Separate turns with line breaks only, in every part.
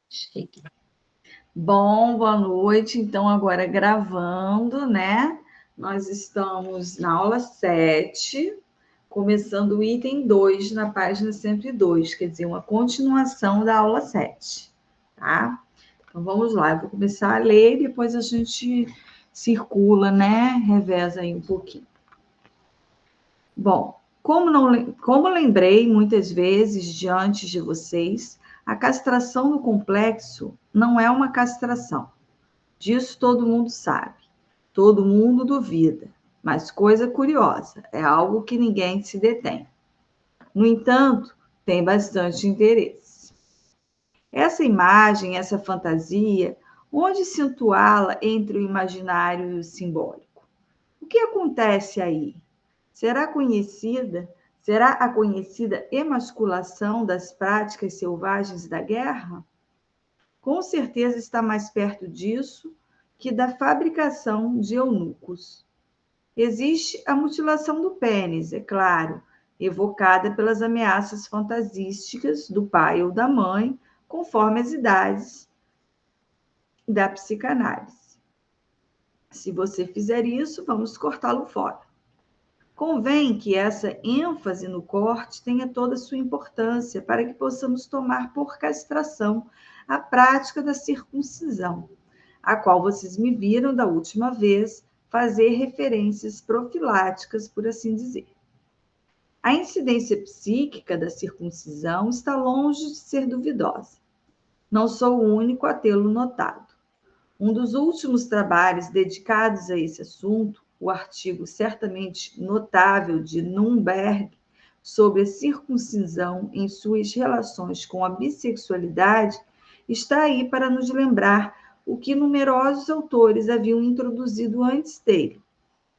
Chique. Bom, boa noite. Então, agora gravando, né? Nós estamos na aula 7, começando o item 2 na página 102, quer dizer, uma continuação da aula 7, tá? Então, vamos lá. Eu vou começar a ler e depois a gente circula, né? Reveza aí um pouquinho. Bom, como lembrei muitas vezes diante de vocês, a castração no complexo não é uma castração. Disso todo mundo sabe, todo mundo duvida, mas coisa curiosa, é algo que ninguém se detém. No entanto, tem bastante interesse. Essa imagem, essa fantasia, onde situá-la entre o imaginário e o simbólico? O que acontece aí? Será conhecida? Será a conhecida emasculação das práticas selvagens da guerra? Com certeza está mais perto disso que da fabricação de eunucos. Existe a mutilação do pênis, é claro, evocada pelas ameaças fantasísticas do pai ou da mãe, conforme as idades da psicanálise. Se você fizer isso, vamos cortá-lo fora. Convém que essa ênfase no corte tenha toda a sua importância para que possamos tomar por castração a prática da circuncisão, a qual vocês me viram da última vez fazer referências profiláticas, por assim dizer. A incidência psíquica da circuncisão está longe de ser duvidosa. Não sou o único a tê-lo notado. Um dos últimos trabalhos dedicados a esse assunto, o artigo certamente notável de Nunberg sobre a circuncisão em suas relações com a bissexualidade, está aí para nos lembrar o que numerosos autores haviam introduzido antes dele,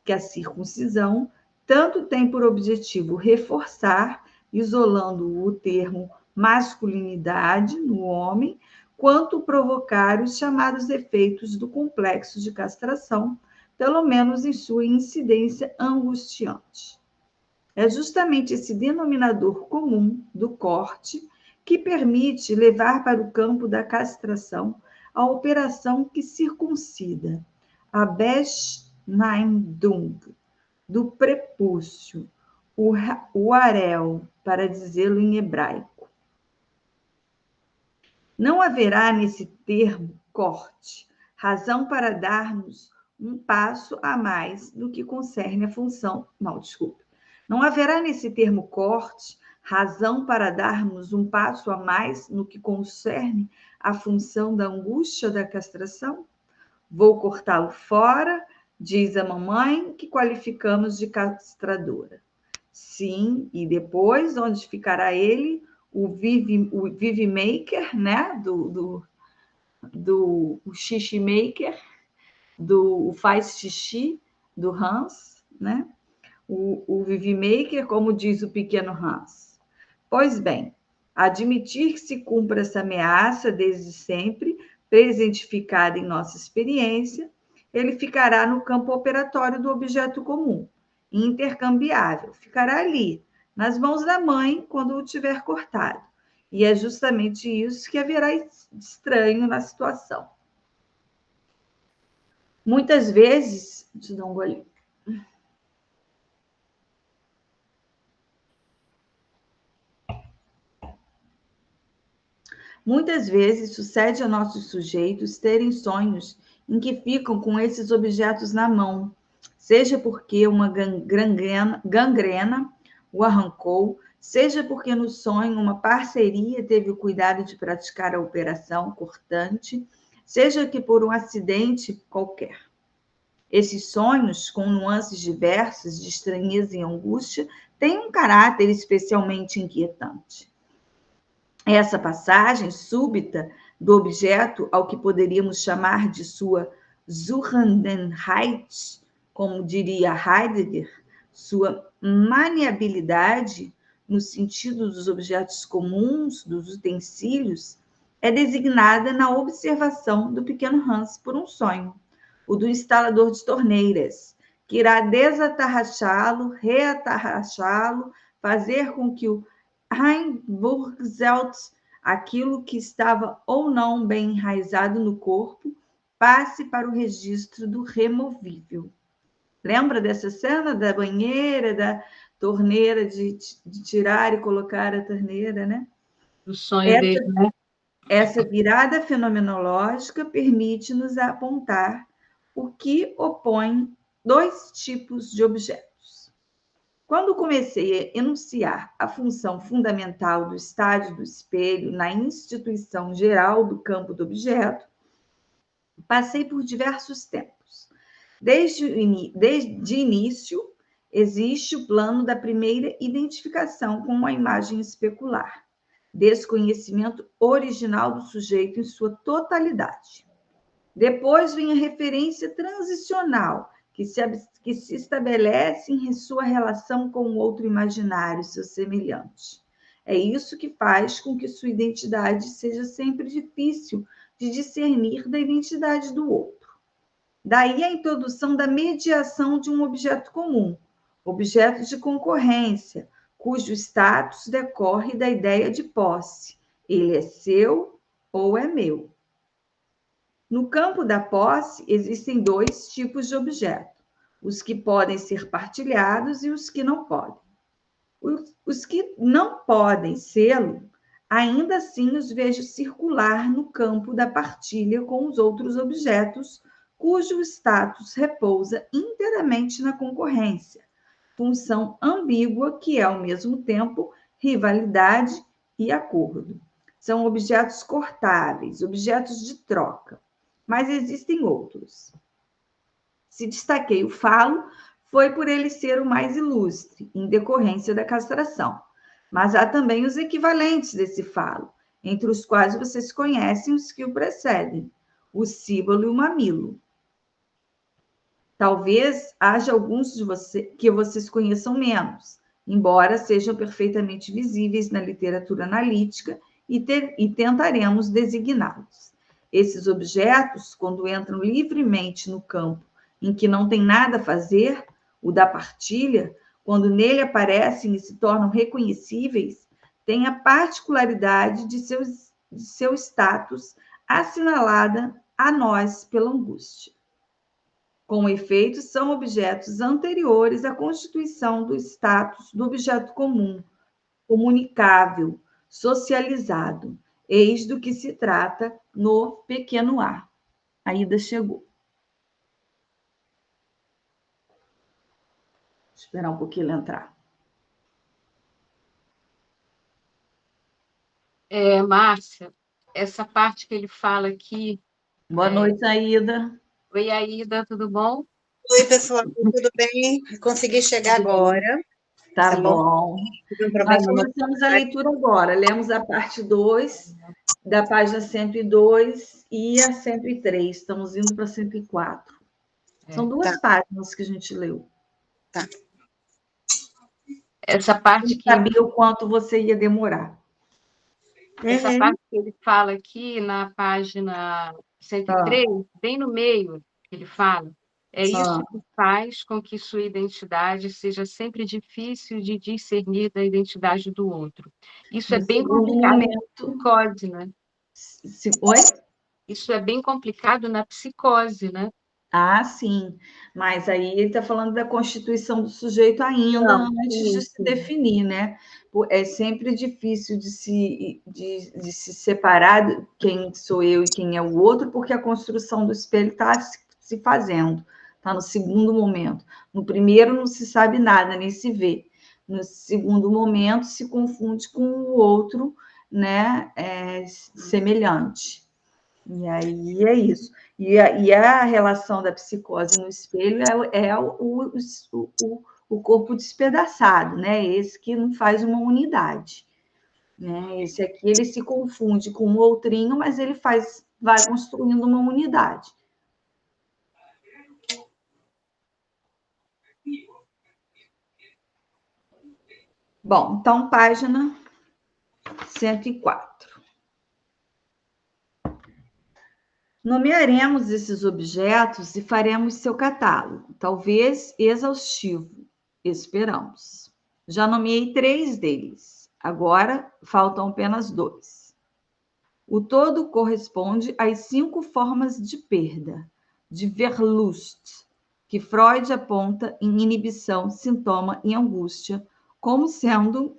que a circuncisão tanto tem por objetivo reforçar, isolando o termo masculinidade no homem, quanto provocar os chamados efeitos do complexo de castração, pelo menos em sua incidência angustiante. É justamente esse denominador comum do corte que permite levar para o campo da castração a operação que circuncida, a Beschneidung, do prepúcio, o harel, para dizê-lo em hebraico. Não haverá nesse termo corte razão para darmos um passo a mais no que concerne a função. Não, desculpe. Não haverá nesse termo corte razão para darmos um passo a mais no que concerne a função da angústia da castração? Vou cortá-lo fora, diz a mamãe, que qualificamos de castradora. Sim, e depois, onde ficará ele? O Vive Maker, né? O Xixi Maker, o Faz Xixi, do Hans, né? O Vive Maker, como diz o pequeno Hans. Pois bem, admitir que se cumpra essa ameaça desde sempre, presentificada em nossa experiência, ele ficará no campo operatório do objeto comum, intercambiável, ficará ali, nas mãos da mãe, quando o tiver cortado. E é justamente isso que haverá estranho na situação. Muitas vezes, deixa eu dar um golinho. Muitas vezes sucede a nossos sujeitos terem sonhos em que ficam com esses objetos na mão, seja porque uma gangrena o arrancou, seja porque no sonho uma parceria teve o cuidado de praticar a operação cortante, seja que por um acidente qualquer. Esses sonhos, com nuances diversas de estranheza e angústia, têm um caráter especialmente inquietante. Essa passagem súbita do objeto ao que poderíamos chamar de sua Zuchandenheit, como diria Heidegger, sua maniabilidade, no sentido dos objetos comuns, dos utensílios, é designada na observação do pequeno Hans por um sonho, o do instalador de torneiras, que irá desatarrachá-lo, reatarrachá-lo, fazer com que o Heimburgzelt aquilo que estava ou não bem enraizado no corpo passe para o registro do removível. Lembra dessa cena da banheira, da torneira, de tirar e colocar a torneira, né?
O sonho dele, né?
Essa virada fenomenológica permite-nos apontar o que opõe dois tipos de objetos. Quando comecei a enunciar a função fundamental do estádio do espelho na instituição geral do campo do objeto, passei por diversos tempos. Desde início, existe o plano da primeira identificação com uma imagem especular, desconhecimento original do sujeito em sua totalidade. Depois vem a referência transicional, que se estabelece em sua relação com o outro imaginário, seu semelhante. É isso que faz com que sua identidade seja sempre difícil de discernir da identidade do outro. Daí a introdução da mediação de um objeto comum, objeto de concorrência, cujo status decorre da ideia de posse. Ele é seu ou é meu. No campo da posse, existem dois tipos de objeto: os que podem ser partilhados e os que não podem. Os que não podem sê-lo, ainda assim os vejo circular no campo da partilha com os outros objetos, cujo status repousa inteiramente na concorrência, função ambígua que é, ao mesmo tempo, rivalidade e acordo. São objetos cortáveis, objetos de troca, mas existem outros. Se destaquei o falo, foi por ele ser o mais ilustre, em decorrência da castração. Mas há também os equivalentes desse falo, entre os quais vocês conhecem os que o precedem, o síbalo e o mamilo. Talvez haja alguns que vocês conheçam menos, embora sejam perfeitamente visíveis na literatura analítica e tentaremos designá-los. Esses objetos, quando entram livremente no campo em que não tem nada a fazer, o da partilha, quando nele aparecem e se tornam reconhecíveis, têm a particularidade de seu status assinalada a nós pela angústia. Com efeito, são objetos anteriores à constituição do status do objeto comum, comunicável, socializado. Eis do que se trata no pequeno A. A Ida chegou. Vou esperar um pouquinho ele entrar.
Márcia, essa parte que ele fala aqui...
Boa noite, Aida.
Oi, Aida, tudo bom?
Oi, pessoal, tudo bem? Consegui chegar agora.
Tá bom. Nós
Nós
começamos a leitura agora. Lemos a parte 2, da página 102 e a 103. Estamos indo para 104. São duas páginas que a gente leu.
Tá.
Essa parte que...
sabia o quanto você ia demorar.
Essa parte que ele fala aqui na página 103, bem no meio, que ele fala, isso que faz com que sua identidade seja sempre difícil de discernir da identidade do outro. Isso é bem complicado na psicose, né?
Oi?
Isso é bem complicado na psicose, né?
Ah, sim. Mas aí ele está falando da constituição do sujeito ainda antes de se definir, né? É sempre difícil de se separar quem sou eu e quem é o outro, porque a construção do espelho está se fazendo, está no segundo momento. No primeiro não se sabe nada, nem se vê. No segundo momento se confunde com o outro, né? Semelhante. E aí é isso. E a relação da psicose no espelho é o corpo despedaçado, né? Esse que não faz uma unidade. Né? Esse aqui ele se confunde com o outrinho, mas ele vai construindo uma unidade. Bom, então, página 104. Nomearemos esses objetos e faremos seu catálogo, talvez exaustivo, esperamos. Já nomeei 3 deles, agora faltam apenas 2. O todo corresponde às 5 formas de perda, de Verlust, que Freud aponta em inibição, sintoma e angústia, como sendo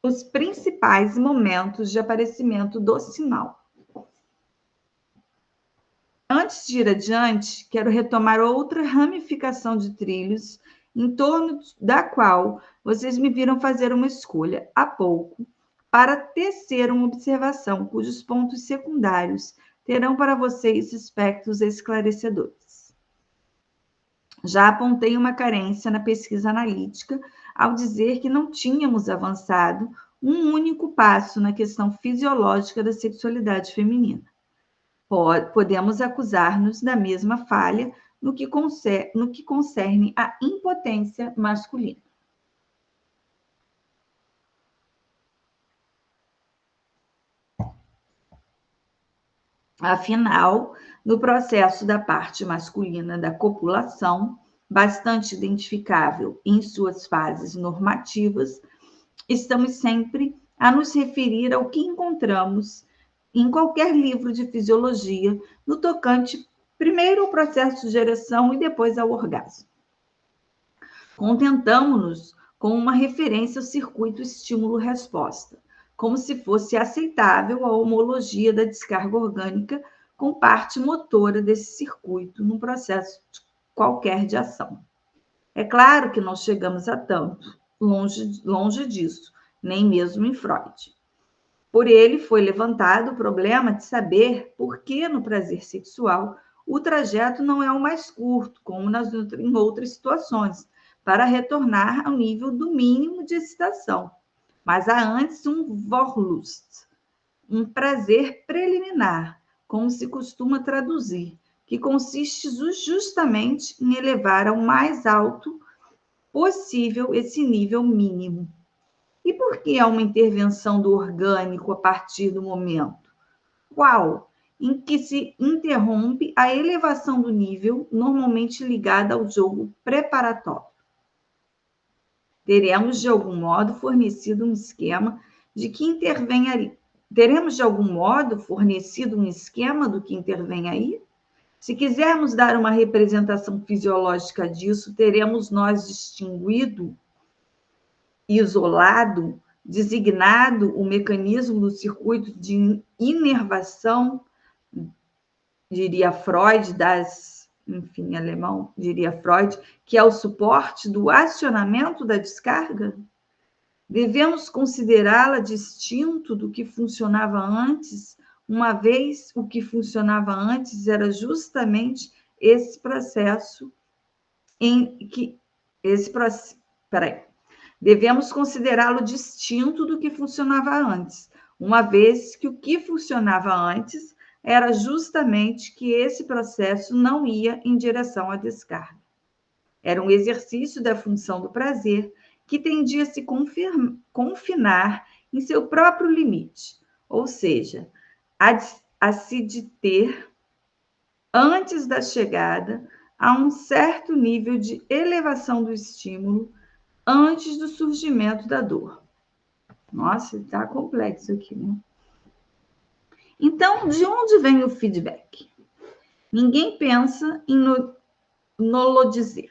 os principais momentos de aparecimento do sinal. Antes de ir adiante, quero retomar outra ramificação de trilhos em torno da qual vocês me viram fazer uma escolha há pouco, para tecer uma observação cujos pontos secundários terão para vocês aspectos esclarecedores. Já apontei uma carência na pesquisa analítica ao dizer que não tínhamos avançado um único passo na questão fisiológica da sexualidade feminina. Podemos acusar-nos da mesma falha no que concerne à impotência masculina. Afinal, no processo da parte masculina da copulação, bastante identificável em suas fases normativas, estamos sempre a nos referir ao que encontramos em qualquer livro de fisiologia, no tocante primeiro ao processo de geração e depois ao orgasmo. Contentamo-nos com uma referência ao circuito estímulo-resposta, como se fosse aceitável a homologia da descarga orgânica com parte motora desse circuito num processo qualquer de ação. É claro que não chegamos a tanto, longe disso, nem mesmo em Freud. Por ele foi levantado o problema de saber por que no prazer sexual o trajeto não é o mais curto, como em outras situações, para retornar ao nível do mínimo de excitação. Mas há antes um Vorlust, um prazer preliminar, como se costuma traduzir, que consiste justamente em elevar ao mais alto possível esse nível mínimo. E por que há uma intervenção do orgânico a partir do momento? Qual? Em que se interrompe a elevação do nível, normalmente ligada ao jogo preparatório. Teremos, de algum modo, fornecido um esquema do que intervém aí. Se quisermos dar uma representação fisiológica disso, teremos nós distinguido, isolado, designado o mecanismo do circuito de inervação, diria Freud, alemão, diria Freud, que é o suporte do acionamento da descarga? Devemos considerá-la distinto do que funcionava antes, uma vez o que funcionava antes era justamente esse processo Devemos considerá-lo distinto do que funcionava antes, uma vez que o que funcionava antes era justamente que esse processo não ia em direção à descarga. Era um exercício da função do prazer que tendia a se confinar em seu próprio limite, ou seja, a se deter antes da chegada a um certo nível de elevação do estímulo antes do surgimento da dor. Nossa, está complexo aqui, né? Então, de onde vem o feedback? Ninguém pensa em nolodizer.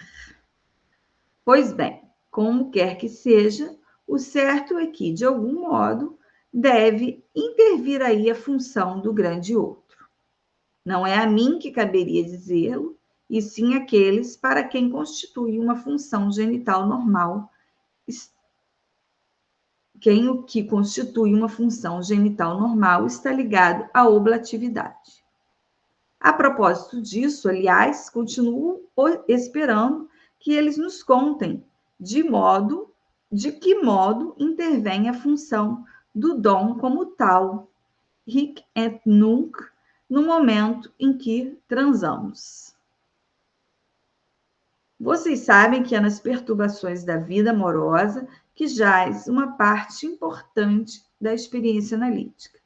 Pois bem, como quer que seja, o certo é que, de algum modo, deve intervir aí a função do grande outro. Não é a mim que caberia dizê-lo, e sim aqueles para quem constitui uma função genital normal. O que constitui uma função genital normal está ligado à oblatividade. A propósito disso, aliás, continuo esperando que eles nos contem de que modo intervém a função do dom como tal, hic et nunc, no momento em que transamos. Vocês sabem que é nas perturbações da vida amorosa que jaz uma parte importante da experiência analítica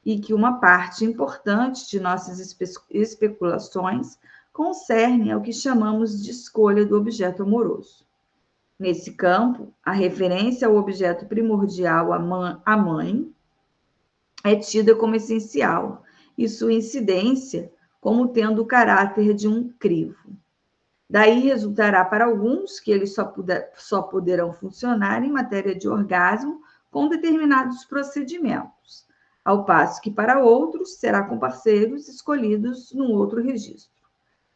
e que uma parte importante de nossas especulações concerne ao que chamamos de escolha do objeto amoroso. Nesse campo, a referência ao objeto primordial, a mãe, é tida como essencial e sua incidência como tendo o caráter de um crivo. Daí resultará para alguns que eles só poderão funcionar em matéria de orgasmo com determinados procedimentos, ao passo que para outros será com parceiros escolhidos num outro registro.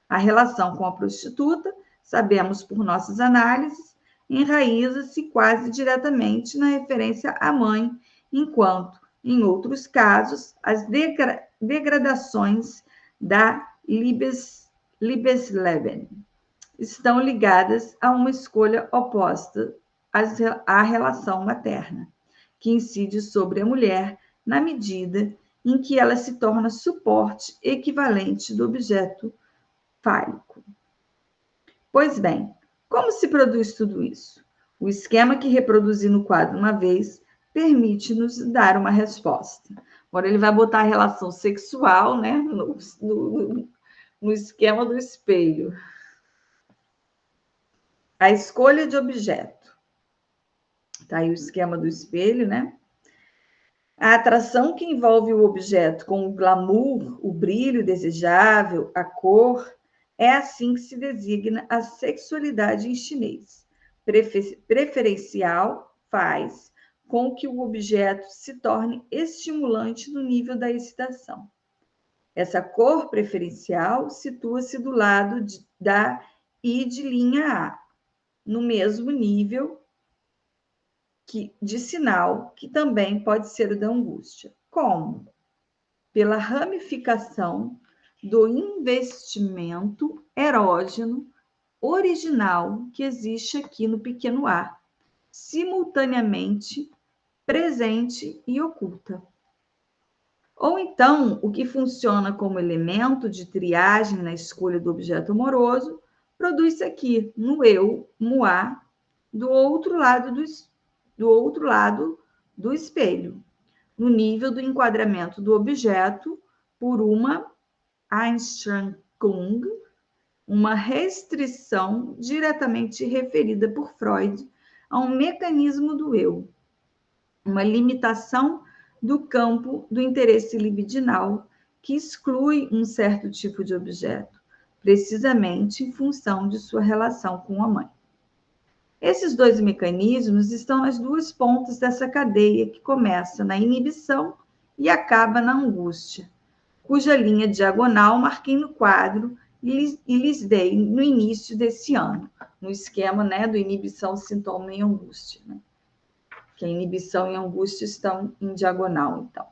A relação com a prostituta, sabemos por nossas análises, enraiza-se quase diretamente na referência à mãe, enquanto, em outros casos, as degradações da Liebesleben estão ligadas a uma escolha oposta à relação materna, que incide sobre a mulher na medida em que ela se torna suporte equivalente do objeto fálico. Pois bem, como se produz tudo isso? O esquema que reproduzi no quadro uma vez permite-nos dar uma resposta. Agora ele vai botar a relação sexual, né, no esquema do espelho. A escolha de objeto. Tá aí o esquema do espelho, né? A atração que envolve o objeto com o glamour, o brilho desejável, a cor, é assim que se designa a sexualidade em chinês. Preferencial faz com que o objeto se torne estimulante no nível da excitação. Essa cor preferencial situa-se do lado da I de linha A, no mesmo nível de sinal, que também pode ser o da angústia. Como? Pela ramificação do investimento erógeno original que existe aqui no pequeno A, simultaneamente presente e oculta. Ou então, o que funciona como elemento de triagem na escolha do objeto amoroso, produz-se aqui, no eu, no A, do outro lado do espelho, no nível do enquadramento do objeto por uma Einschränkung, uma restrição diretamente referida por Freud a um mecanismo do eu, uma limitação do campo do interesse libidinal que exclui um certo tipo de objeto, precisamente em função de sua relação com a mãe. Esses dois mecanismos estão nas duas pontas dessa cadeia que começa na inibição e acaba na angústia, cuja linha diagonal marquei no quadro e lhes dei no início desse ano, no esquema, né, do inibição, sintoma e angústia, né? Que a inibição e a angústia estão em diagonal, então.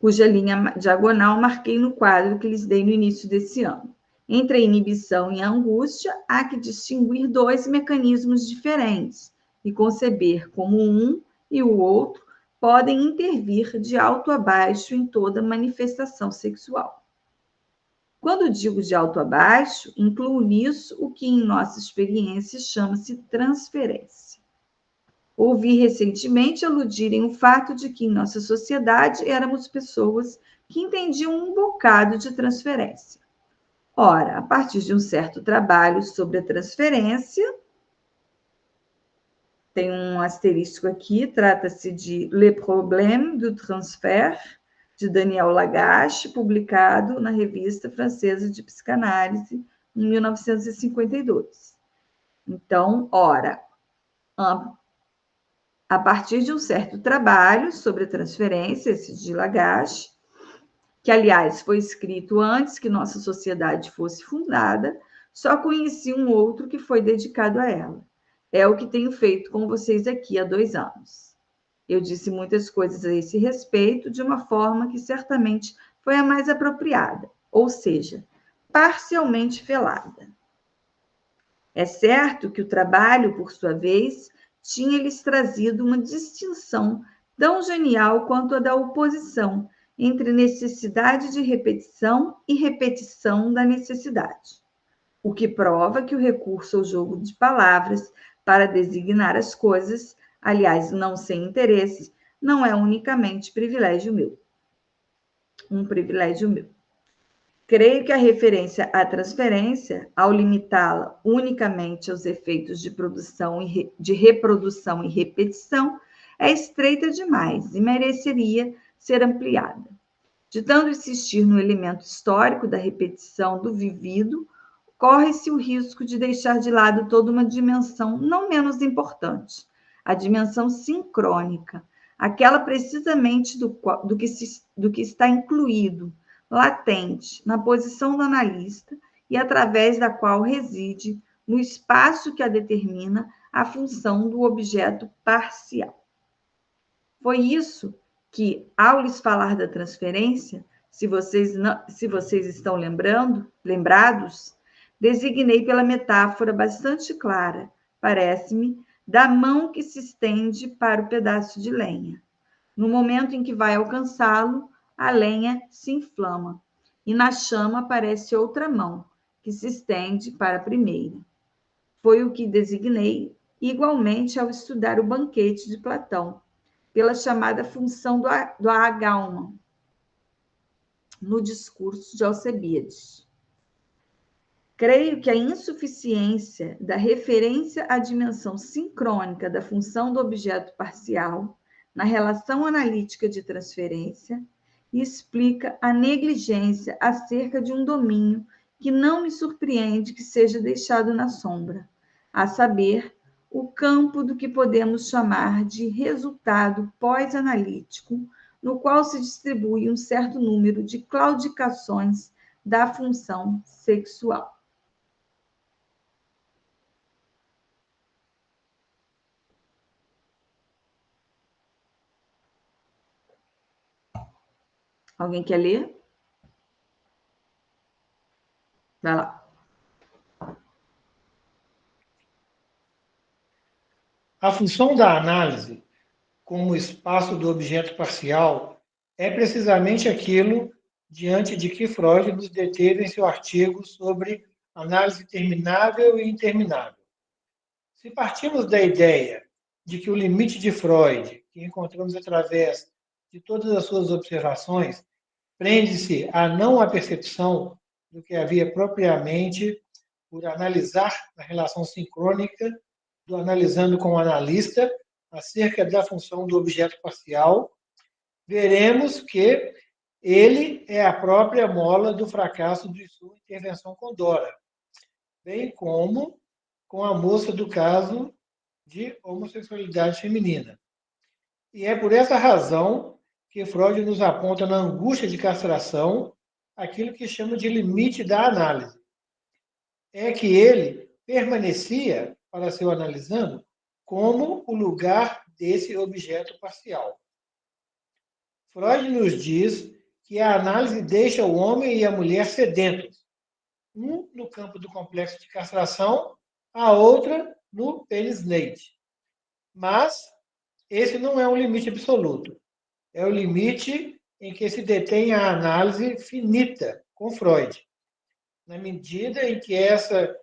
Cuja linha diagonal marquei no quadro que lhes dei no início desse ano. Entre a inibição e a angústia, há que distinguir dois mecanismos diferentes e conceber como um e o outro podem intervir de alto a baixo em toda manifestação sexual. Quando digo de alto a baixo, incluo nisso o que em nossa experiência chama-se transferência. Ouvi recentemente aludirem o fato de que em nossa sociedade éramos pessoas que entendiam um bocado de transferência. Ora, a partir de um certo trabalho sobre a transferência, tem um asterisco aqui, trata-se de Le Problème du Transfert, de Daniel Lagache, publicado na Revista Francesa de Psicanálise, em 1952. Então, ora, a partir de um certo trabalho sobre a transferência, esse de Lagache, que, aliás, foi escrito antes que nossa sociedade fosse fundada, só conheci um outro que foi dedicado a ela. É o que tenho feito com vocês aqui há 2 anos. Eu disse muitas coisas a esse respeito de uma forma que certamente foi a mais apropriada, ou seja, parcialmente velada. É certo que o trabalho, por sua vez, tinha-lhes trazido uma distinção tão genial quanto a da oposição entre necessidade de repetição e repetição da necessidade, o que prova que o recurso ao jogo de palavras para designar as coisas, aliás, não sem interesse, não é unicamente privilégio meu. Um privilégio meu. Creio que a referência à transferência, ao limitá-la unicamente aos efeitos de produção de reprodução e repetição, é estreita demais e mereceria ser ampliada. De tanto insistir no elemento histórico da repetição do vivido, corre-se o risco de deixar de lado toda uma dimensão não menos importante, a dimensão sincrônica, aquela precisamente do que está incluído, latente, na posição do analista e através da qual reside, no espaço que a determina, a função do objeto parcial. Foi isso que, ao lhes falar da transferência, se vocês estão lembrados, designei pela metáfora bastante clara, parece-me, da mão que se estende para o pedaço de lenha. No momento em que vai alcançá-lo, a lenha se inflama, e na chama aparece outra mão, que se estende para a primeira. Foi o que designei igualmente ao estudar o banquete de Platão, pela chamada função do agalma, no discurso de Alcebiades. Creio que a insuficiência da referência à dimensão sincrônica da função do objeto parcial na relação analítica de transferência explica a negligência acerca de um domínio que não me surpreende que seja deixado na sombra, a saber, o campo do que podemos chamar de resultado pós-analítico, no qual se distribui um certo número de claudicações da função sexual. Alguém quer ler? Vai lá.
A função da análise, como espaço do objeto parcial, é precisamente aquilo diante de que Freud nos deteve em seu artigo sobre análise terminável e interminável. Se partimos da ideia de que o limite de Freud, que encontramos através de todas as suas observações, prende-se à não à percepção do que havia propriamente por analisar a relação sincrônica do analisando com o analista acerca da função do objeto parcial, veremos que ele é a própria mola do fracasso de sua intervenção com Dora, bem como com a moça do caso de homossexualidade feminina. E é por essa razão que Freud nos aponta na angústia de castração aquilo que chama de limite da análise. É que ele permanecia, para seu analisando, como o lugar desse objeto parcial. Freud nos diz que a análise deixa o homem e a mulher sedentos, um no campo do complexo de castração, a outra no penisneite. Mas esse não é um limite absoluto. É o limite em que se detém a análise finita com Freud, na medida em que esta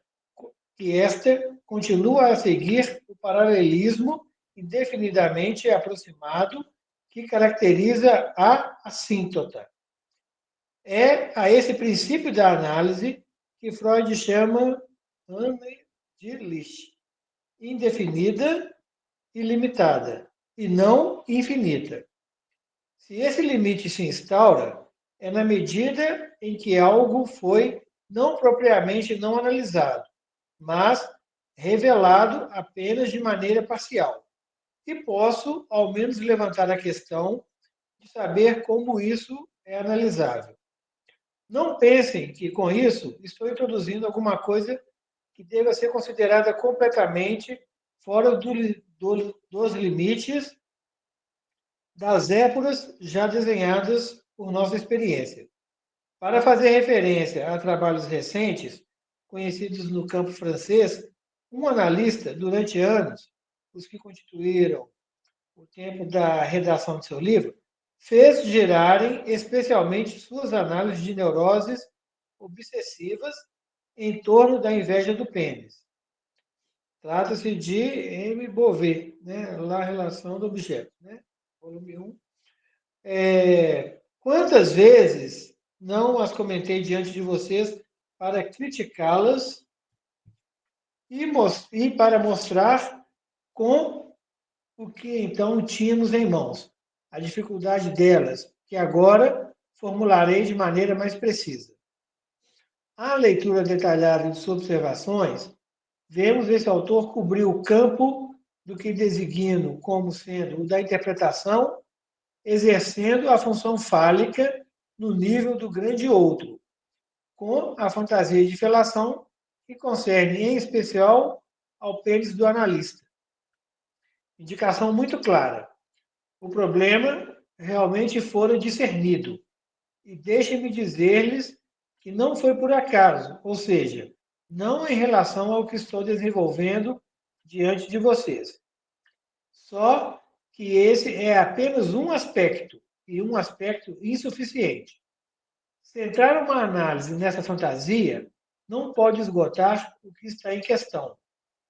continua a seguir o paralelismo indefinidamente aproximado que caracteriza a assíntota. É a esse princípio da análise que Freud chama de Lich, indefinida e limitada, e não infinita. Se esse limite se instaura, é na medida em que algo foi não propriamente não analisado, mas revelado apenas de maneira parcial. E posso, ao menos, levantar a questão de saber como isso é analisável. Não pensem que, com isso, estou introduzindo alguma coisa que deva ser considerada completamente fora dos limites das époras já desenhadas por nossa experiência. Para fazer referência a trabalhos recentes, conhecidos no campo francês, um analista, durante anos, os que constituíram o tempo da redação de seu livro, fez girarem especialmente suas análises de neuroses obsessivas em torno da inveja do pênis. Trata-se de M. Beauvais, né? La Relação do Objeto, né? Volume 1. Quantas vezes não as comentei diante de vocês para criticá-las e para mostrar com o que então tínhamos em mãos, a dificuldade delas, que agora formularei de maneira mais precisa. A leitura detalhada de suas observações, vemos esse autor cobrir o campo do que designo como sendo o da interpretação, exercendo a função fálica no nível do grande outro, com a fantasia de felação que concerne, em especial, ao pênis do analista. Indicação muito clara. O problema realmente fora discernido. E deixem-me dizer-lhes que não foi por acaso, ou seja, não em relação ao que estou desenvolvendo diante de vocês. Só que esse é apenas um aspecto, e um aspecto insuficiente. Centrar uma análise nessa fantasia não pode esgotar o que está em questão,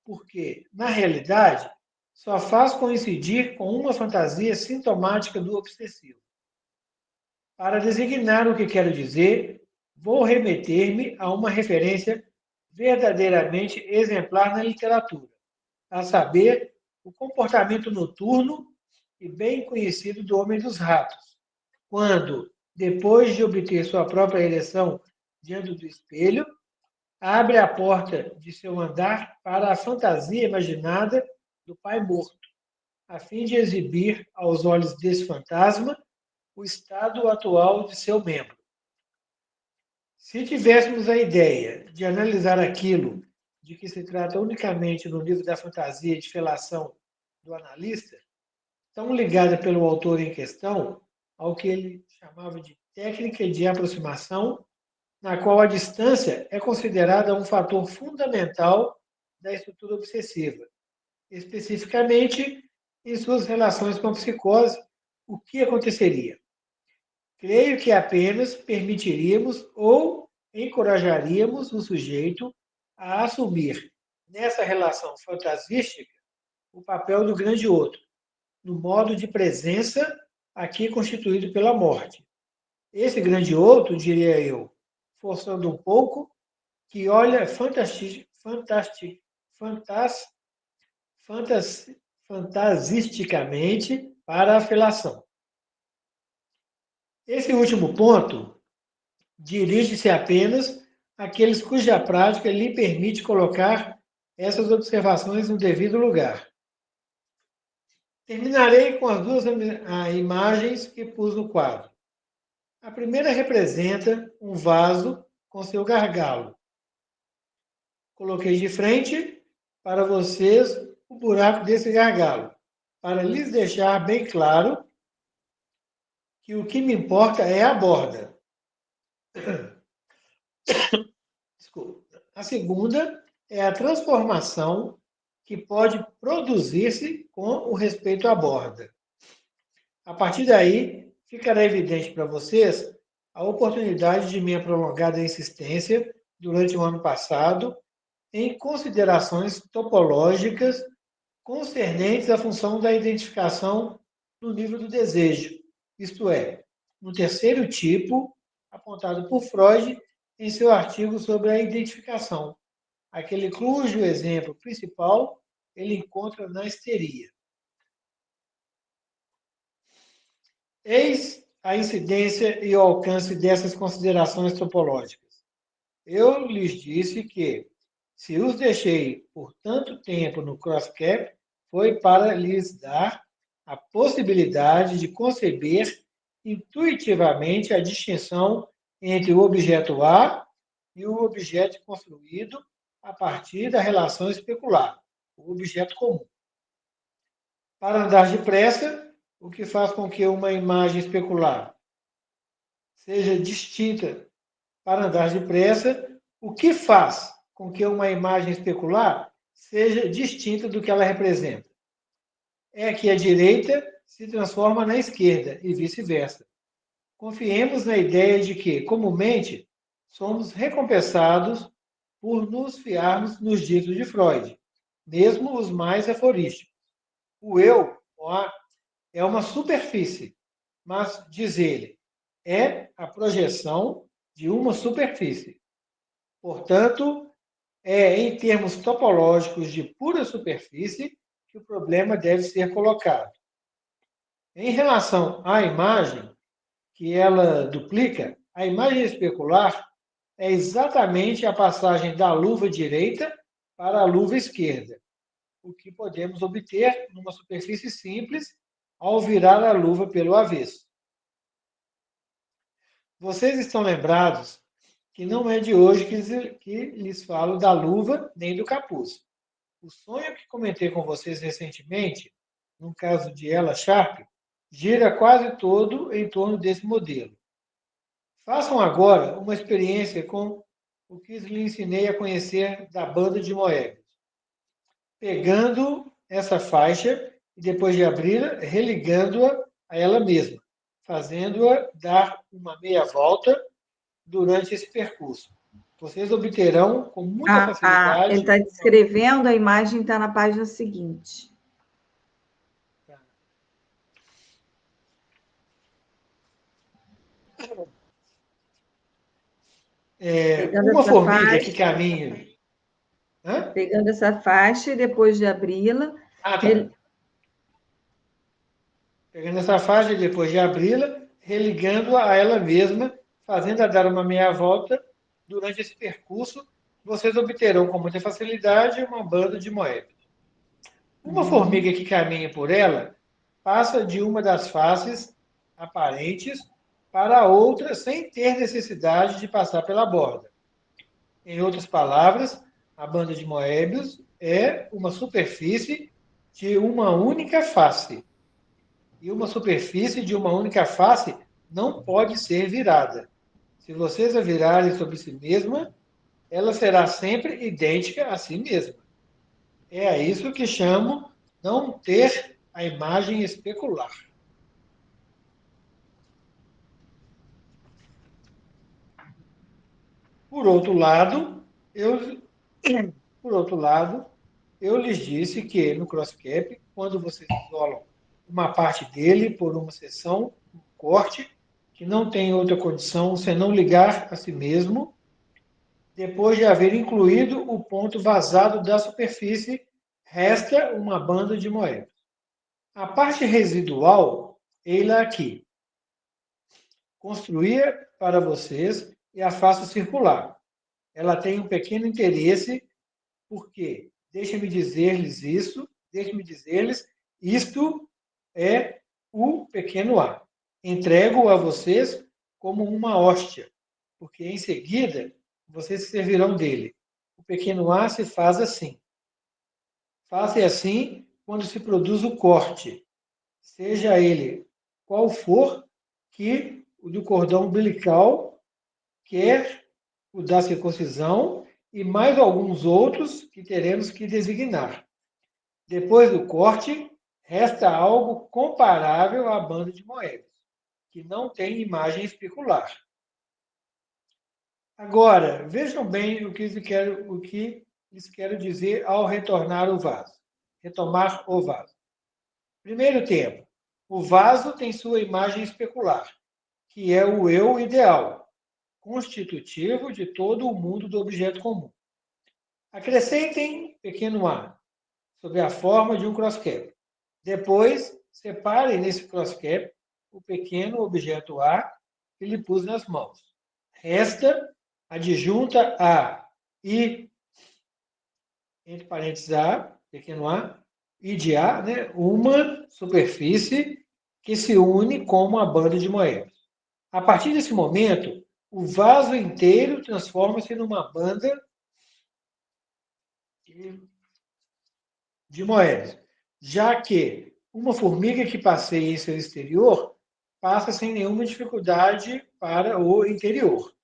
porque, na realidade, só faz coincidir com uma fantasia sintomática do obsessivo. Para designar o que quero dizer, vou remeter-me a uma referência verdadeiramente exemplar na literatura, a saber, o comportamento noturno e bem conhecido do Homem dos Ratos, quando, depois de obter sua própria ereção diante do espelho, abre a porta de seu andar para a fantasia imaginada do pai morto, a fim de exibir aos olhos desse fantasma o estado atual de seu membro. Se tivéssemos a ideia de analisar aquilo de que se trata unicamente no nível da fantasia de felação do analista, tão ligada pelo autor em questão ao que ele chamava de técnica de aproximação, na qual a distância é considerada um fator fundamental da estrutura obsessiva, especificamente em suas relações com a psicose, o que aconteceria? Creio que apenas permitiríamos ou encorajaríamos o sujeito a assumir, nessa relação fantasística, o papel do grande outro, no modo de presença aqui constituído pela morte. Esse grande outro, diria eu, forçando um pouco, que olha fantasisticamente para a felação. Esse último ponto dirige-se apenas àqueles cuja prática lhe permite colocar essas observações no devido lugar. Terminarei com as duas imagens que pus no quadro. A primeira representa um vaso com seu gargalo. Coloquei de frente para vocês o buraco desse gargalo, para lhes deixar bem claro que o que me importa é a borda. Desculpa. A segunda é a transformação que pode produzir-se com o respeito à borda. A partir daí, ficará evidente para vocês a oportunidade de minha prolongada insistência durante o ano passado em considerações topológicas concernentes à função da identificação no nível do desejo, isto é, no terceiro tipo, apontado por Freud em seu artigo sobre a identificação, aquele cujo exemplo principal ele encontra na histeria. Eis a incidência e o alcance dessas considerações topológicas. Eu lhes disse que, se os deixei por tanto tempo no cross-cap, foi para lhes dar a possibilidade de conceber intuitivamente a distinção entre o objeto A e o objeto construído a partir da relação especular, o objeto comum. Para andar depressa, o que faz com que uma imagem especular seja distinta para andar depressa, o que faz com que uma imagem especular seja distinta do que ela representa? É que a direita se transforma na esquerda e vice-versa. Confiemos na ideia de que, comumente, somos recompensados por nos fiarmos nos ditos de Freud, mesmo os mais aforísticos. O eu, o A, é uma superfície, mas, diz ele, é a projeção de uma superfície. Portanto, é em termos topológicos de pura superfície que o problema deve ser colocado. Em relação à imagem, que ela duplica, a imagem especular é exatamente a passagem da luva direita para a luva esquerda, o que podemos obter numa superfície simples ao virar a luva pelo avesso. Vocês estão lembrados que não é de hoje que lhes falo da luva nem do capuz. O sonho que comentei com vocês recentemente, no caso de Ella Sharp, gira quase todo em torno desse modelo. Façam agora uma experiência com o que lhe ensinei a conhecer da banda de Moebius. Pegando essa faixa e depois de abri-la, religando-a a ela mesma, fazendo-a dar uma meia volta durante esse percurso. Vocês obterão com muita facilidade...
Ele está descrevendo, a imagem está na página seguinte. Uma formiga faixa, que caminha... Hã? Pegando essa faixa e depois de abri-la...
tá. Pegando essa faixa e depois de abri-la, religando-a a ela mesma, fazendo-a dar uma meia volta. Durante esse percurso, vocês obterão com muita facilidade uma banda de Moebius. Uma formiga que caminha por ela passa de uma das faces aparentes para a outra sem ter necessidade de passar pela borda. Em outras palavras, a banda de Moebius é uma superfície de uma única face. E uma superfície de uma única face não pode ser virada. Se vocês a virarem sobre si mesma, ela será sempre idêntica a si mesma. É a isso que chamo não ter a imagem especular. Por outro lado, eu lhes disse que no Crosscap, quando vocês isolam uma parte dele por uma seção, um corte, que não tem outra condição senão ligar a si mesmo, depois de haver incluído o ponto vazado da superfície, resta uma banda de Moebius. A parte residual, ei-la aqui. Construía para vocês e a faço circular. Ela tem um pequeno interesse, porque, deixe-me dizer-lhes, isto é o pequeno a. Entrego a vocês como uma hóstia, porque em seguida vocês se servirão dele. O pequeno a se faz assim. Faz-se assim quando se produz o corte, seja ele qual for, que o do cordão umbilical, quer o da circuncisão e mais alguns outros que teremos que designar. Depois do corte, resta algo comparável à banda de Moebius, que não tem imagem especular. Agora, vejam bem o que lhes quero dizer ao retomar o vaso. Primeiro tempo, o vaso tem sua imagem especular, que é o eu ideal, constitutivo de todo o mundo do objeto comum. Acrescentem pequeno a, sob a forma de um crosscap. Depois, separem nesse crosscap o pequeno objeto A que lhe pus nas mãos. Resta, adjunta a e, entre parênteses A, pequeno a, e de A, né, uma superfície que se une como a banda de Moebius. A partir desse momento, o vaso inteiro transforma-se numa banda de Moebius, já que uma formiga que passeia em seu exterior passa sem nenhuma dificuldade para o interior.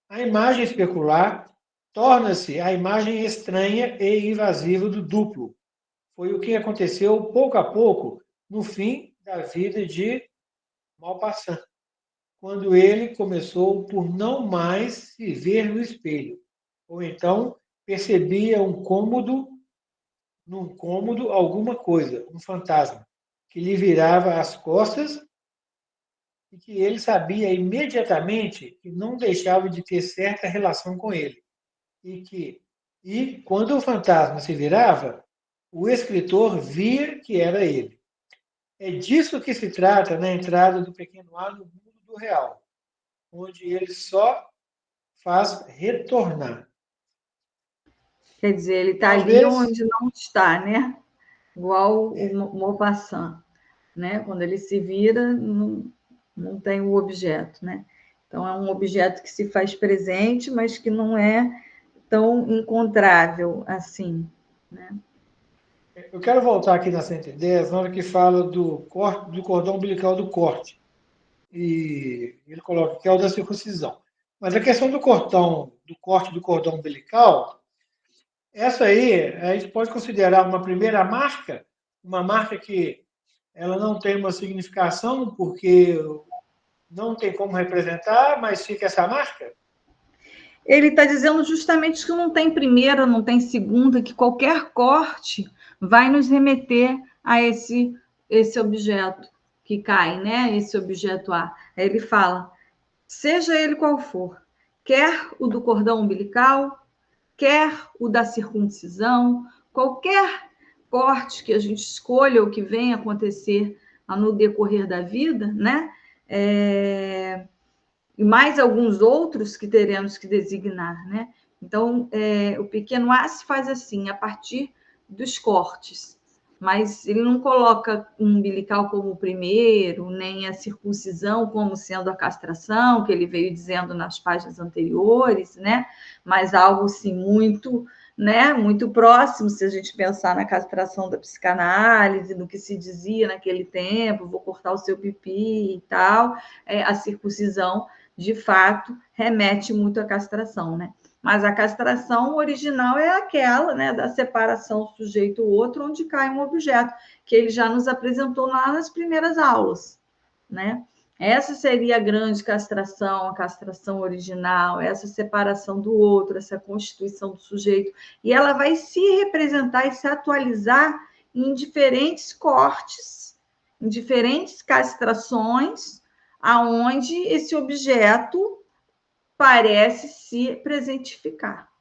A imagem especular torna-se a imagem estranha e invasiva do duplo. Foi o que aconteceu pouco a pouco no fim da vida de Maupassant, quando ele começou por não mais se ver no espelho, ou então percebia num cômodo alguma coisa, um fantasma, que lhe virava as costas e que ele sabia imediatamente que não deixava de ter certa relação com ele. E quando o fantasma se virava, o escritor via que era ele. É disso que se trata na entrada do pequeno A no mundo do real, onde ele só faz retornar.
Quer dizer, ele está ali
Talvez,
onde não está, né? Igual o Maupassant, né? Quando ele se vira, não tem o objeto, né? Então, é um objeto que se faz presente, mas que não é tão encontrável assim, né?
eu quero voltar aqui na 110, na hora que fala do corte, do cordão umbilical do corte. E ele coloca que é o da circuncisão. Mas a questão do corte do cordão umbilical, essa aí a gente pode considerar uma marca que ela não tem uma significação, porque não tem como representar, mas fica essa marca?
Ele está dizendo justamente que não tem primeira, não tem segunda, que qualquer corte vai nos remeter a esse objeto que cai, né? Esse objeto A. Aí ele fala, seja ele qual for, quer o do cordão umbilical, quer o da circuncisão, qualquer corte que a gente escolha ou que venha acontecer no decorrer da vida, né? E mais alguns outros que teremos que designar, né? Então, o pequeno A se faz assim, a partir dos cortes, mas ele não coloca um umbilical como o primeiro, nem a circuncisão como sendo a castração, que ele veio dizendo nas páginas anteriores, né? Mas algo assim muito, né, muito próximo, se a gente pensar na castração da psicanálise, no que se dizia naquele tempo, vou cortar o seu pipi e tal, a circuncisão de fato, remete muito à castração, né? Mas a castração original é aquela, né, da separação sujeito-outro, onde cai um objeto, que ele já nos apresentou lá nas primeiras aulas, né? Essa seria a grande castração, a castração original, essa separação do outro, essa constituição do sujeito. E ela vai se representar e se atualizar em diferentes cortes, em diferentes castrações, aonde esse objeto parece se presentificar.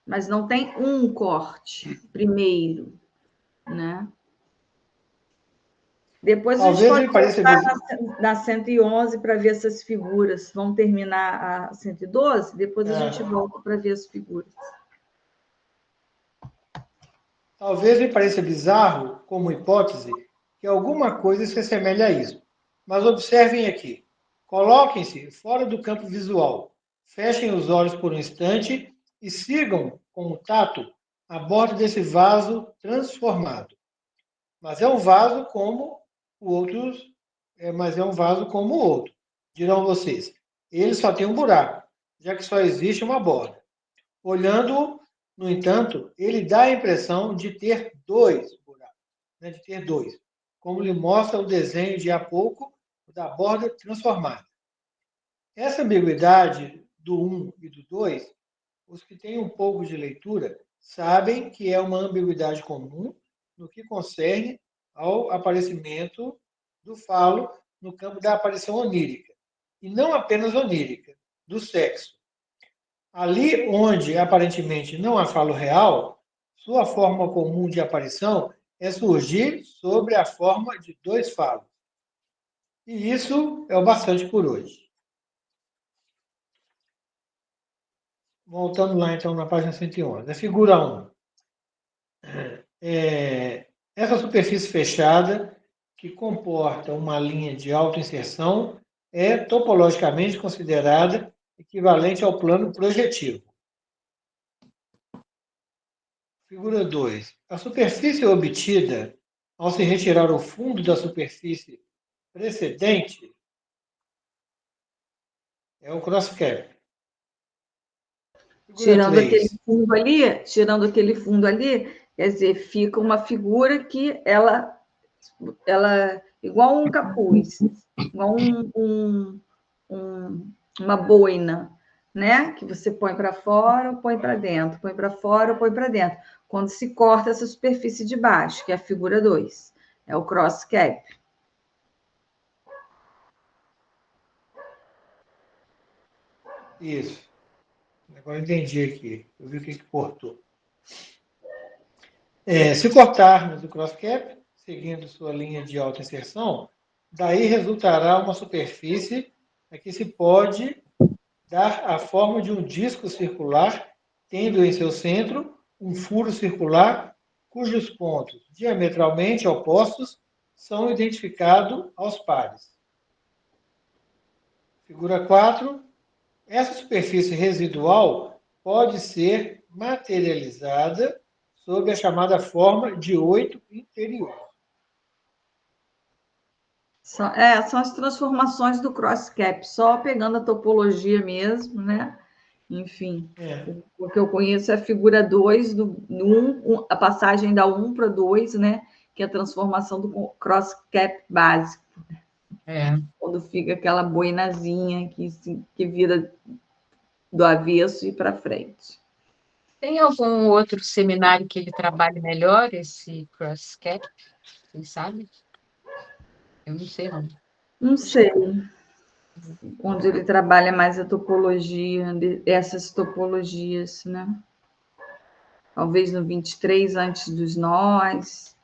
Mas não tem um corte primeiro, né? Depois a gente pode voltar na 111 para ver essas figuras. Vamos terminar a 112, depois a gente volta para ver as figuras.
Talvez me pareça bizarro, como hipótese, que alguma coisa se assemelhe a isso. Mas observem aqui. Coloquem-se fora do campo visual. Fechem os olhos por um instante e sigam com o tato a borda desse vaso transformado. Mas é um vaso como o outro, mas é um vaso como o outro. Dirão vocês. Ele só tem um buraco, já que só existe uma borda. Olhando, no entanto, ele dá a impressão de ter dois buracos, né, de ter dois, como lhe mostra o desenho de há pouco da borda transformada. Essa ambiguidade do 1 e do 2, os que têm um pouco de leitura sabem que é uma ambiguidade comum no que concerne ao aparecimento do falo no campo da aparição onírica, e não apenas onírica, do sexo. Ali onde aparentemente não há falo real, sua forma comum de aparição é surgir sobre a forma de dois falos. E isso é o bastante por hoje. Voltando lá então na página 111, a figura 1. Essa superfície fechada, que comporta uma linha de autoinserção, é topologicamente considerada equivalente ao plano projetivo. Figura 2. A superfície obtida ao se retirar o fundo da superfície precedente é o cross-cap.
Tirando aquele fundo ali, quer dizer, fica uma figura que ela igual um capuz, igual uma boina, né? Que você põe para fora, põe para dentro, põe para fora, põe para dentro. quando se corta essa superfície de baixo, que é a figura 2, é o cross cap.
Isso. Agora eu entendi aqui. Eu vi o que cortou. Se cortarmos o cross cap, seguindo sua linha de alta inserção, daí resultará uma superfície a que se pode dar a forma de um disco circular, tendo em seu centro um furo circular cujos pontos diametralmente opostos são identificados aos pares. Figura 4. Essa superfície residual pode ser materializada sob a chamada forma de 8 interior.
São as transformações do cross cap, só pegando a topologia mesmo, né? Enfim, o que eu conheço é a figura 2, a passagem da 1 para 2, né? Que é a transformação do cross cap básico. Quando fica aquela boinazinha que vira do avesso e para frente.
Tem algum outro seminário que ele trabalhe melhor esse cross cap? Quem sabe? Eu não sei, não.
Não sei. Onde ele trabalha mais a topologia, essas topologias, né? Talvez no 23, antes dos nós.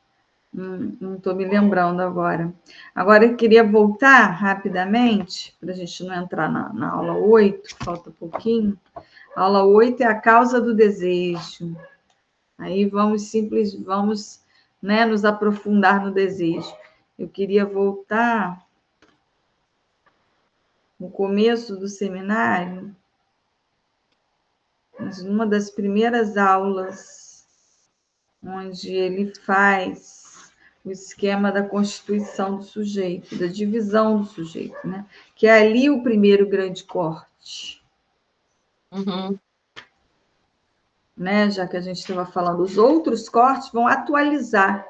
Não estou me lembrando agora. Agora, eu queria voltar rapidamente, para a gente não entrar na aula 8, falta pouquinho. A aula 8 é a causa do desejo. Aí vamos, né, nos aprofundar no desejo. Eu queria voltar no começo do seminário, numa das primeiras aulas, onde ele faz o esquema da constituição do sujeito, da divisão do sujeito, né? Que é ali o primeiro grande corte. Né? Já que a gente estava falando, os outros cortes vão atualizar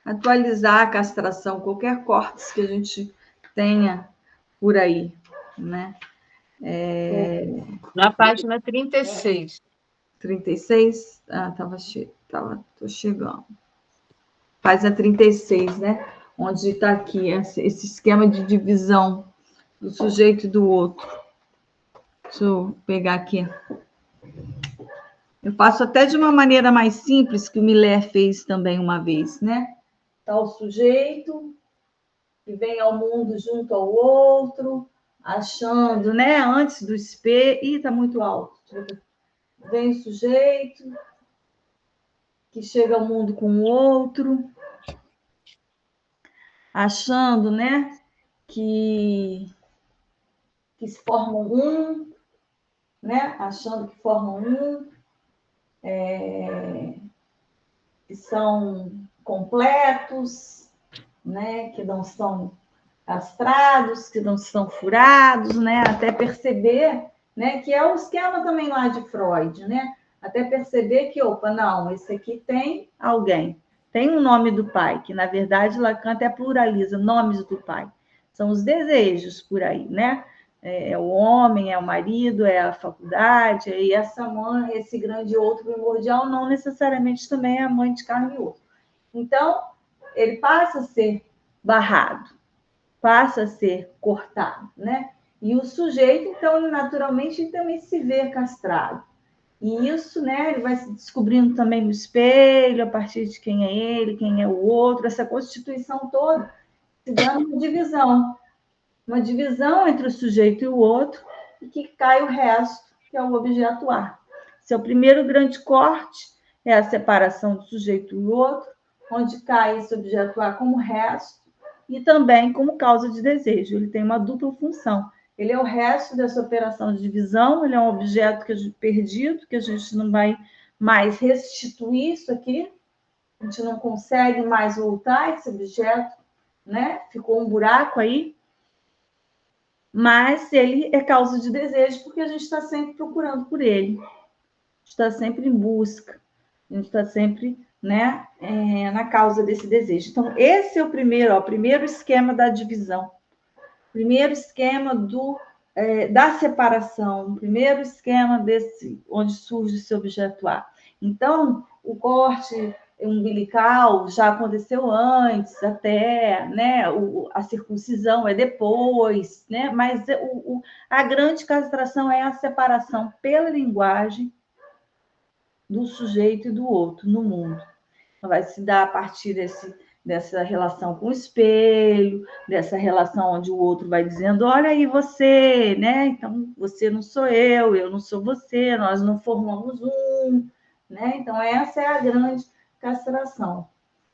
a castração, qualquer corte que a gente tenha por aí, né?
Na página 36.
36? Tô chegando. Página 36, né? Onde está aqui esse esquema de divisão do sujeito e do outro. Deixa eu pegar aqui. Eu faço até de uma maneira mais simples, que o Miller fez também uma vez, né? Está o sujeito que vem ao mundo junto ao outro, achando, né? Antes do espelho. Ih, está muito alto. Vem o sujeito que chega ao mundo com o outro, achando, né? Que se formam um, né? Achando que formam um, que são completos, né? Que não são castrados, que não são furados, né? Até perceber, né? Que é o esquema também lá de Freud, né? Até perceber que, opa, não, esse aqui tem alguém, tem um nome do pai, que na verdade Lacan até pluraliza nomes do pai. São os desejos por aí, né? É o homem, é o marido, é a faculdade, e essa mãe, esse grande outro primordial, não necessariamente também é a mãe de carne e osso. Então, ele passa a ser barrado, passa a ser cortado, né? E o sujeito, então, naturalmente, também se vê castrado. E isso, né, ele vai se descobrindo também no espelho, a partir de quem é ele, quem é o outro, essa constituição toda, se dando uma divisão entre o sujeito e o outro, e que cai o resto, que é o objeto A. Esse é o primeiro grande corte, é a separação do sujeito e do outro, onde cai esse objeto A como resto, e também como causa de desejo. Ele tem uma dupla função. Ele é o resto dessa operação de divisão, ele é um objeto perdido, que a gente não vai mais restituir isso aqui, a gente não consegue mais voltar esse objeto, né? Ficou um buraco aí, mas ele é causa de desejo porque a gente está sempre procurando por ele, a gente está sempre em busca, a gente está sempre, né, na causa desse desejo. Então, esse é o primeiro esquema da divisão, primeiro esquema da separação, o primeiro esquema onde surge esse objeto A. Então, o corte umbilical já aconteceu antes, até, né? A circuncisão é depois, né? Mas a grande castração é a separação pela linguagem do sujeito e do outro no mundo. Vai se dar a partir dessa relação com o espelho, dessa relação onde o outro vai dizendo, olha aí você, né? Então, você não sou eu não sou você, nós não formamos um, né? Então, essa é a grande castração.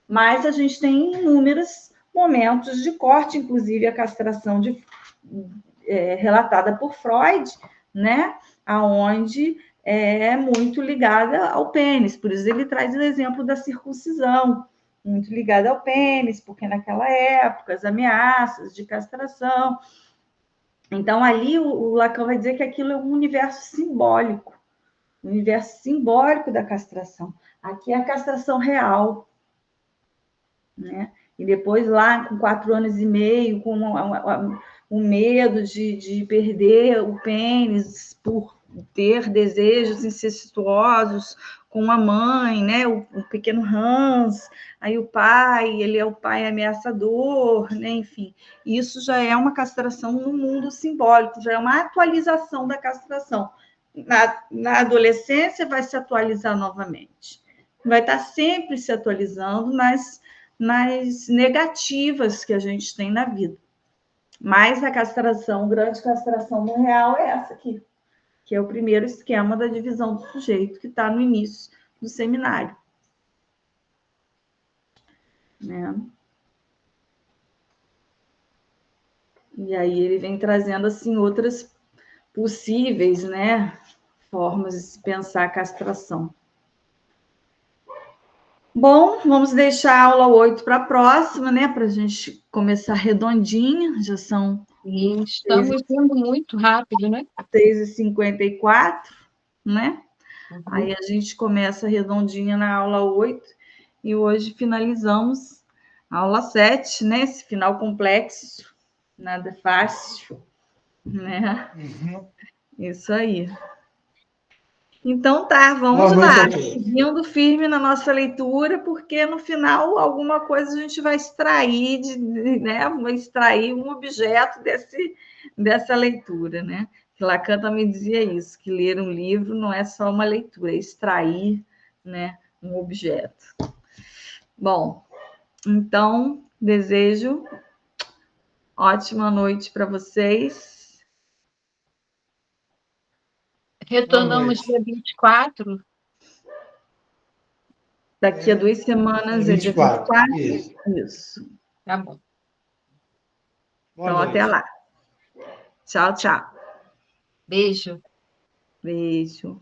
Mas a gente tem inúmeros momentos de corte, inclusive a castração relatada por Freud, né? Aonde é muito ligada ao pênis. Por isso ele traz o exemplo da circuncisão, muito ligada ao pênis, porque naquela época as ameaças de castração. Então ali o Lacan vai dizer que aquilo é um universo simbólico, da castração. Aqui é a castração real, né? E depois lá com 4 anos e meio, com o medo de perder o pênis por ter desejos incestuosos com a mãe, né? O pequeno Hans, aí o pai, ele é o pai ameaçador, né? Enfim, isso já é uma castração no mundo simbólico, já é uma atualização da castração. Na adolescência vai se atualizar novamente, vai estar sempre se atualizando nas negativas que a gente tem na vida. Mas a castração, grande castração no real é essa aqui, que é o primeiro esquema da divisão do sujeito, que está no início do seminário. Né? E aí ele vem trazendo assim outras possíveis, né, formas de se pensar a castração. Bom, vamos deixar a aula 8 para a próxima, né, para a gente começar redondinha, já são...
E estamos indo muito rápido, né?
6h54, né?
Uhum.
Aí a gente começa redondinha na aula 8 e hoje finalizamos a aula 7, né? Esse final complexo, nada fácil, né?
Uhum.
Isso aí. Então tá, vamos
Boa
lá,
noite a todos.
seguindo firme na nossa leitura, porque no final alguma coisa a gente vai extrair, né? Vai extrair um objeto dessa leitura, né? Lacan também dizia isso, que ler um livro não é só uma leitura, é extrair, né, um objeto. Bom, então desejo ótima noite para vocês.
Retornamos dia 24.
Daqui a 2 semanas é dia 24. Isso.
Tá bom.
Boa
Então,
noite.
até lá. Tchau, tchau.
Beijo.
Beijo.